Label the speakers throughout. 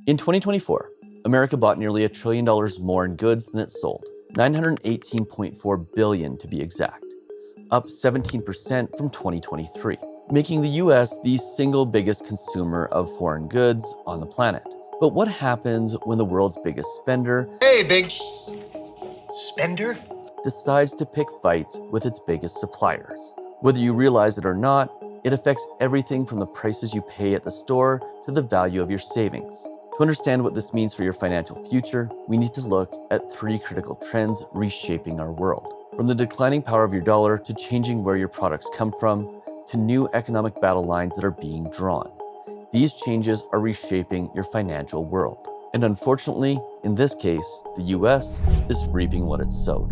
Speaker 1: In 2024, America bought nearly $1 trillion more in goods than it sold, 918.4 billion to be exact, up 17% from 2023, making the US the single biggest consumer of foreign goods on the planet. But what happens when the world's biggest spender,
Speaker 2: Hey, big spender,
Speaker 1: decides to pick fights with its biggest suppliers? Whether you realize it or not, it affects everything from the prices you pay at the store to the value of your savings. To understand what this means for your financial future, we need to look at 3 critical trends reshaping our world. From the declining power of your dollar to changing where your products come from, to new economic battle lines that are being drawn. These changes are reshaping your financial world. And unfortunately, in this case, the US is reaping what it's sowed.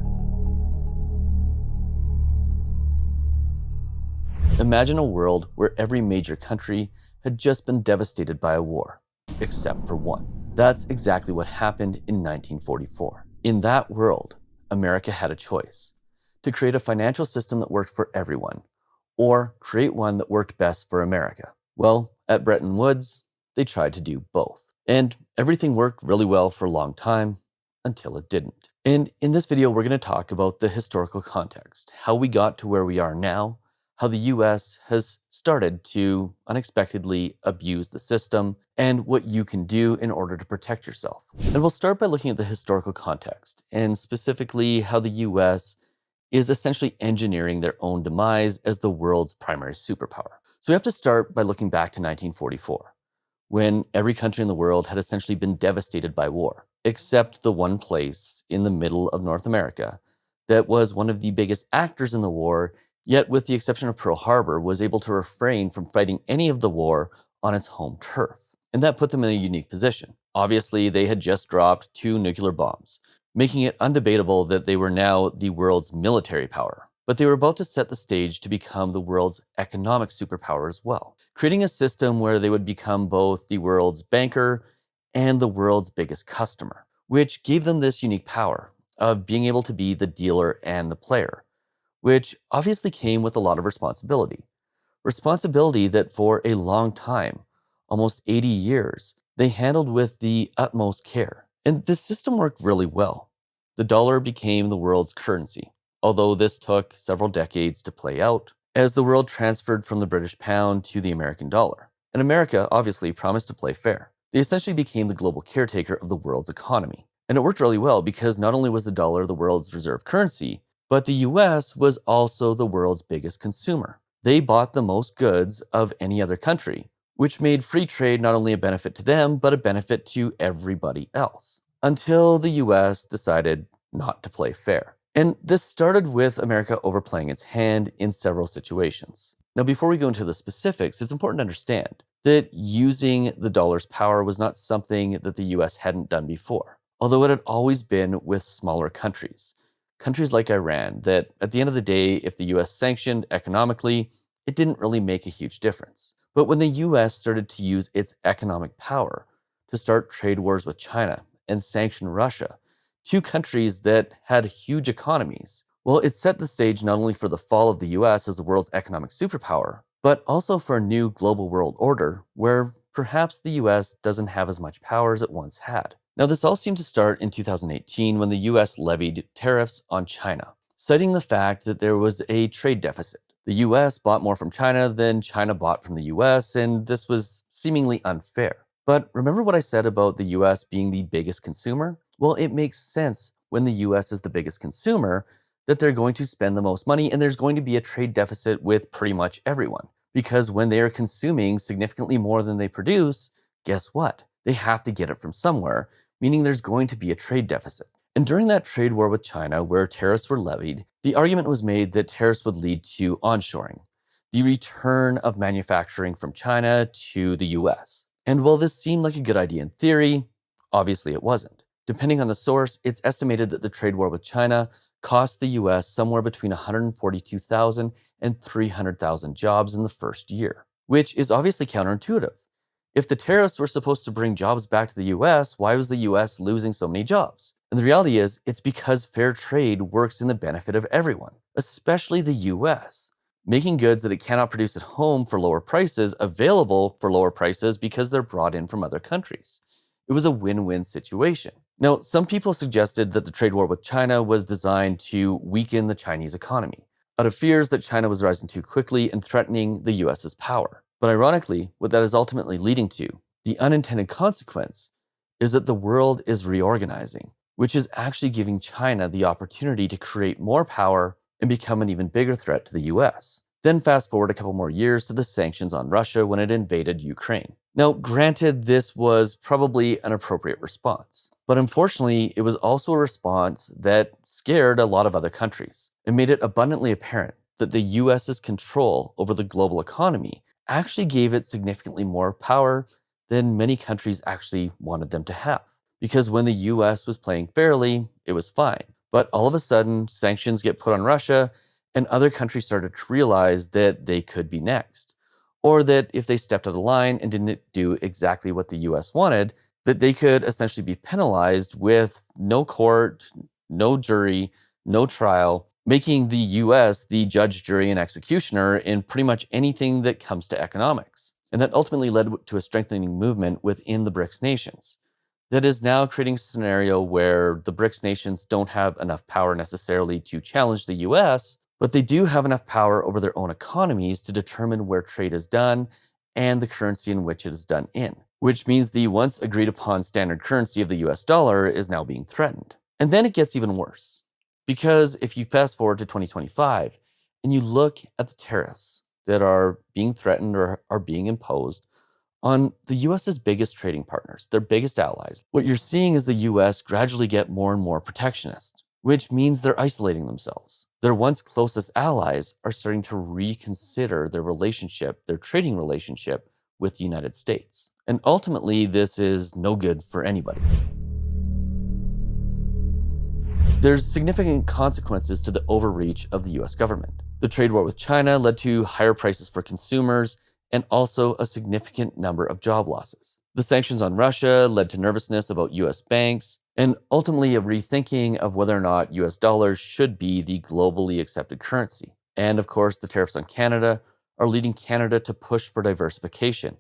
Speaker 1: Imagine a world where every major country had just been devastated by a war, except for one. That's exactly what happened in 1944. In that world, America had a choice: to create a financial system that worked for everyone, or create one that worked best for America. Well, at Bretton Woods, they tried to do both. And everything worked really well for a long time, until it didn't. And in this video, we're going to talk about the historical context, how we got to where we are now, how the US has started to unexpectedly abuse the system, and what you can do in order to protect yourself. And we'll start by looking at the historical context, and specifically how the US is essentially engineering their own demise as the world's primary superpower. So we have to start by looking back to 1944, when every country in the world had essentially been devastated by war, except the one place in the middle of North America that was one of the biggest actors in the war, yet with the exception of Pearl Harbor, was able to refrain from fighting any of the war on its home turf. And that put them in a unique position. Obviously, they had just dropped 2 nuclear bombs, making it undebatable that they were now the world's military power. But they were about to set the stage to become the world's economic superpower as well, creating a system where they would become both the world's banker and the world's biggest customer, which gave them this unique power of being able to be the dealer and the player, which obviously came with a lot of responsibility. Responsibility that for a long time, almost 80 years, they handled with the utmost care. And this system worked really well. The dollar became the world's currency, although this took several decades to play out, as the world transferred from the British pound to the American dollar. And America obviously promised to play fair. They essentially became the global caretaker of the world's economy. And it worked really well because not only was the dollar the world's reserve currency, but the US was also the world's biggest consumer. They bought the most goods of any other country, which made free trade not only a benefit to them, but a benefit to everybody else. Until the US decided not to play fair. And this started with America overplaying its hand in several situations. Now, before we go into the specifics, it's important to understand that using the dollar's power was not something that the US hadn't done before, although it had always been with smaller countries. Countries like Iran that, at the end of the day, if the US sanctioned economically, it didn't really make a huge difference. But when the US started to use its economic power to start trade wars with China and sanction Russia, 2 countries that had huge economies, well, it set the stage not only for the fall of the US as the world's economic superpower, but also for a new global world order where perhaps the US doesn't have as much power as it once had. Now, this all seemed to start in 2018 when the US levied tariffs on China, citing the fact that there was a trade deficit. The US bought more from China than China bought from the US, and this was seemingly unfair. But remember what I said about the US being the biggest consumer? Well, it makes sense when the US is the biggest consumer that they're going to spend the most money and there's going to be a trade deficit with pretty much everyone. Because when they are consuming significantly more than they produce, guess what? They have to get it from somewhere, meaning there's going to be a trade deficit. And during that trade war with China, where tariffs were levied, the argument was made that tariffs would lead to onshoring, the return of manufacturing from China to the US. And while this seemed like a good idea in theory, obviously it wasn't. Depending on the source, it's estimated that the trade war with China cost the US somewhere between 142,000 and 300,000 jobs in the first year, which is obviously counterintuitive. If the tariffs were supposed to bring jobs back to the US, why was the US losing so many jobs? And the reality is, it's because fair trade works in the benefit of everyone, especially the US, making goods that it cannot produce at home for lower prices available for lower prices because they're brought in from other countries. It was a win-win situation. Now, some people suggested that the trade war with China was designed to weaken the Chinese economy, out of fears that China was rising too quickly and threatening the US's power. But ironically, what that is ultimately leading to, the unintended consequence, is that the world is reorganizing, which is actually giving China the opportunity to create more power and become an even bigger threat to the US. Then fast forward a couple more years to the sanctions on Russia when it invaded Ukraine. Now, granted, this was probably an appropriate response, but unfortunately, it was also a response that scared a lot of other countries and made it abundantly apparent that the US's control over the global economy actually gave it significantly more power than many countries actually wanted them to have. Because when the US was playing fairly, it was fine. But all of a sudden, sanctions get put on Russia, and other countries started to realize that they could be next. Or that if they stepped out of line and didn't do exactly what the US wanted, that they could essentially be penalized with no court, no jury, no trial, making the US the judge, jury, and executioner in pretty much anything that comes to economics. And that ultimately led to a strengthening movement within the BRICS nations that is now creating a scenario where the BRICS nations don't have enough power necessarily to challenge the US, but they do have enough power over their own economies to determine where trade is done and the currency in which it is done in, which means the once agreed upon standard currency of the US dollar is now being threatened. And then it gets even worse, because if you fast forward to 2025 and you look at the tariffs that are being threatened or are being imposed on the US's biggest trading partners, their biggest allies, what you're seeing is the US gradually get more and more protectionist, which means they're isolating themselves. Their once closest allies are starting to reconsider their relationship, their trading relationship with the United States. And ultimately, this is no good for anybody. There's significant consequences to the overreach of the US government. The trade war with China led to higher prices for consumers and also a significant number of job losses. The sanctions on Russia led to nervousness about US banks and ultimately a rethinking of whether or not US dollars should be the globally accepted currency. And of course, the tariffs on Canada are leading Canada to push for diversification,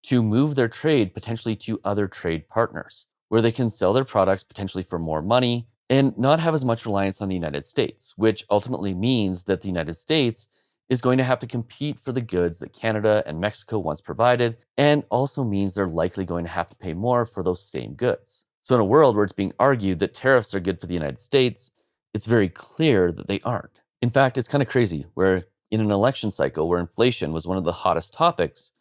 Speaker 1: to move their trade potentially to other trade partners, where they can sell their products potentially for more money and not have as much reliance on the United States, which ultimately means that the United States is going to have to compete for the goods that Canada and Mexico once provided, and also means they're likely going to have to pay more for those same goods. So in a world where it's being argued that tariffs are good for the United States, it's very clear that they aren't. In fact, it's kind of crazy where in an election cycle where inflation was one of the hottest topics,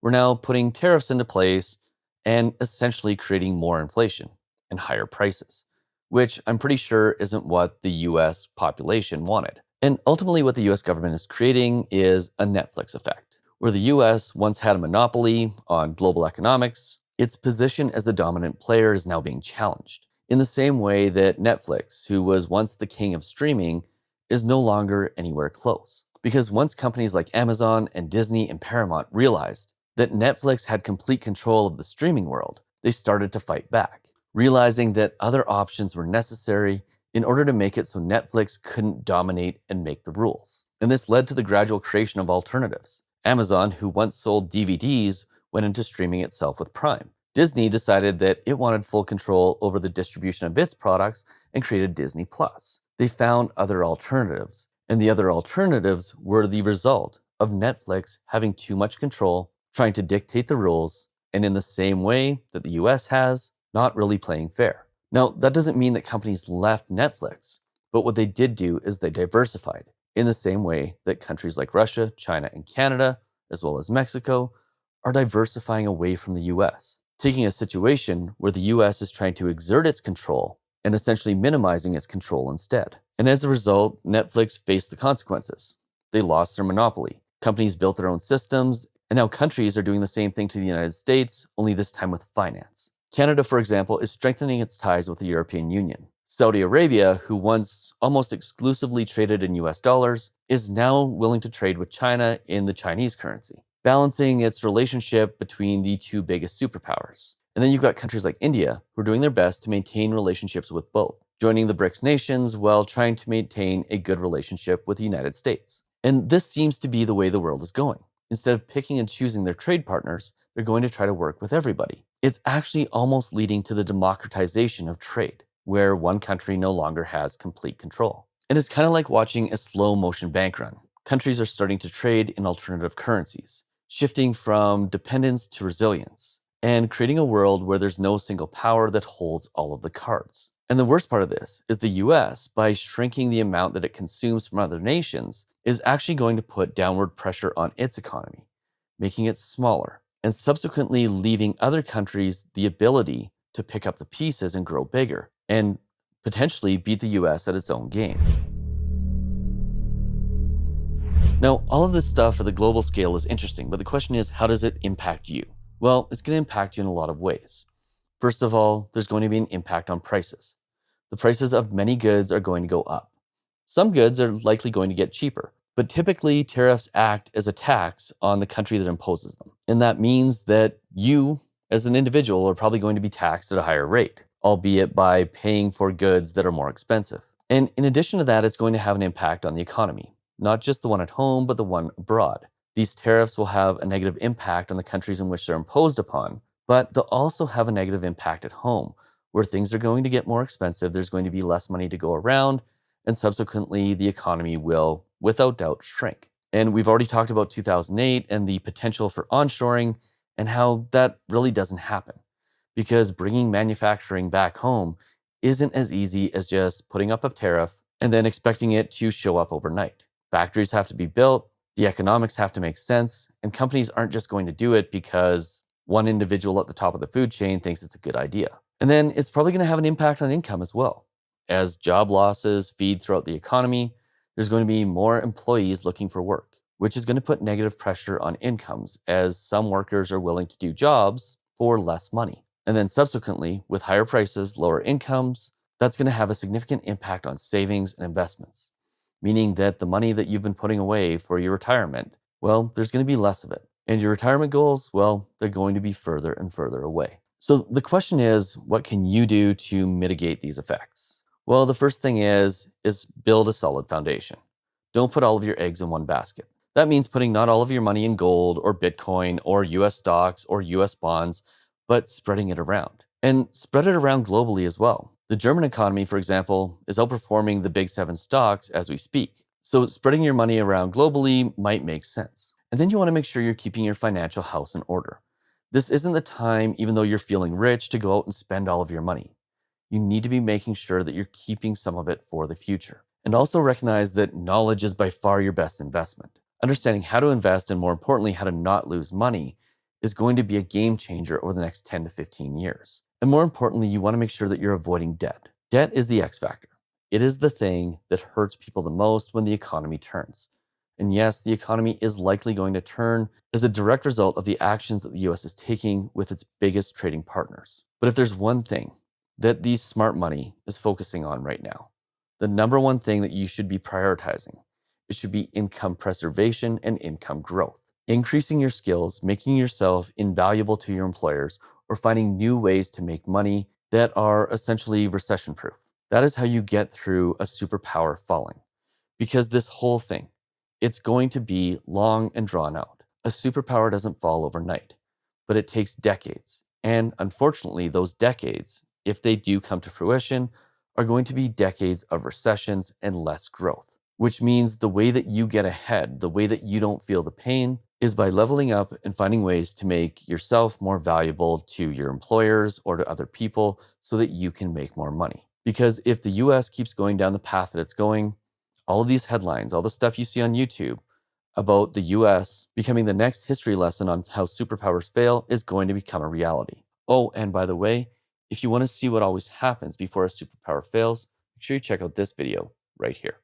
Speaker 1: we're now putting tariffs into place and essentially creating more inflation and higher prices, which I'm pretty sure isn't what the US population wanted. And ultimately, what the US government is creating is a Netflix effect, where the US once had a monopoly on global economics. Its position as the dominant player is now being challenged, in the same way that Netflix, who was once the king of streaming, is no longer anywhere close. Because once companies like Amazon and Disney and Paramount realized that Netflix had complete control of the streaming world, they started to fight back, realizing that other options were necessary in order to make it so Netflix couldn't dominate and make the rules. And this led to the gradual creation of alternatives. Amazon, who once sold DVDs, went into streaming itself with Prime. Disney decided that it wanted full control over the distribution of its products and created Disney Plus. They found other alternatives, and the other alternatives were the result of Netflix having too much control, trying to dictate the rules, and in the same way that the US has, not really playing fair. Now, that doesn't mean that companies left Netflix, but what they did do is they diversified in the same way that countries like Russia, China, and Canada, as well as Mexico, are diversifying away from the US, taking a situation where the US is trying to exert its control and essentially minimizing its control instead. And as a result, Netflix faced the consequences. They lost their monopoly. Companies built their own systems, and now countries are doing the same thing to the United States, only this time with finance. Canada, for example, is strengthening its ties with the European Union. Saudi Arabia, who once almost exclusively traded in US dollars, is now willing to trade with China in the Chinese currency, balancing its relationship between the two biggest superpowers. And then you've got countries like India, who are doing their best to maintain relationships with both, joining the BRICS nations while trying to maintain a good relationship with the United States. And this seems to be the way the world is going. Instead of picking and choosing their trade partners, they're going to try to work with everybody. It's actually almost leading to the democratization of trade, where one country no longer has complete control. And it's kind of like watching a slow motion bank run. Countries are starting to trade in alternative currencies, shifting from dependence to resilience, and creating a world where there's no single power that holds all of the cards. And the worst part of this is the US, by shrinking the amount that it consumes from other nations, is actually going to put downward pressure on its economy, making it smaller, and subsequently leaving other countries the ability to pick up the pieces and grow bigger, and potentially beat the US at its own game. Now, all of this stuff at the global scale is interesting, but the question is, how does it impact you? Well, it's going to impact you in a lot of ways. First of all, there's going to be an impact on prices. The prices of many goods are going to go up. Some goods are likely going to get cheaper, but typically tariffs act as a tax on the country that imposes them. And that means that you, as an individual, are probably going to be taxed at a higher rate, albeit by paying for goods that are more expensive. And in addition to that, it's going to have an impact on the economy, not just the one at home, but the one abroad. These tariffs will have a negative impact on the countries in which they're imposed upon, but they'll also have a negative impact at home, where things are going to get more expensive, there's going to be less money to go around, and subsequently the economy will, without doubt, shrink. And we've already talked about 2008 and the potential for onshoring and how that really doesn't happen, because bringing manufacturing back home isn't as easy as just putting up a tariff and then expecting it to show up overnight. Factories have to be built, the economics have to make sense, and companies aren't just going to do it because one individual at the top of the food chain thinks it's a good idea. And then it's probably going to have an impact on income as well. As job losses feed throughout the economy, there's going to be more employees looking for work, which is going to put negative pressure on incomes as some workers are willing to do jobs for less money. And then subsequently, with higher prices, lower incomes, that's going to have a significant impact on savings and investments, meaning that the money that you've been putting away for your retirement, well, there's going to be less of it. And your retirement goals, well, they're going to be further and further away. So the question is, what can you do to mitigate these effects? Well, the first thing is build a solid foundation. Don't put all of your eggs in one basket. That means putting not all of your money in gold or Bitcoin or US stocks or US bonds, but spreading it around. And spread it around globally as well. The German economy, for example, is outperforming the big 7 stocks as we speak. So spreading your money around globally might make sense. And then you want to make sure you're keeping your financial house in order. This isn't the time, even though you're feeling rich, to go out and spend all of your money. You need to be making sure that you're keeping some of it for the future. And also recognize that knowledge is by far your best investment. Understanding how to invest and, more importantly, how to not lose money is going to be a game changer over the next 10 to 15 years. And more importantly, you want to make sure that you're avoiding debt. Debt is the X factor. It is the thing that hurts people the most when the economy turns. And yes, the economy is likely going to turn as a direct result of the actions that the US is taking with its biggest trading partners. But if there's one thing that the smart money is focusing on right now, the number one thing that you should be prioritizing, it should be income preservation and income growth. Increasing your skills, making yourself invaluable to your employers, or finding new ways to make money that are essentially recession proof. That is how you get through a superpower falling. Because this whole thing, it's going to be long and drawn out. A superpower doesn't fall overnight, but it takes decades. And unfortunately, those decades, if they do come to fruition, are going to be decades of recessions and less growth. Which means the way that you get ahead, the way that you don't feel the pain, is by leveling up and finding ways to make yourself more valuable to your employers or to other people so that you can make more money. Because if the US keeps going down the path that it's going, all of these headlines, all the stuff you see on YouTube about the US becoming the next history lesson on how superpowers fail is going to become a reality. Oh, and by the way, if you want to see what always happens before a superpower fails, make sure you check out this video right here.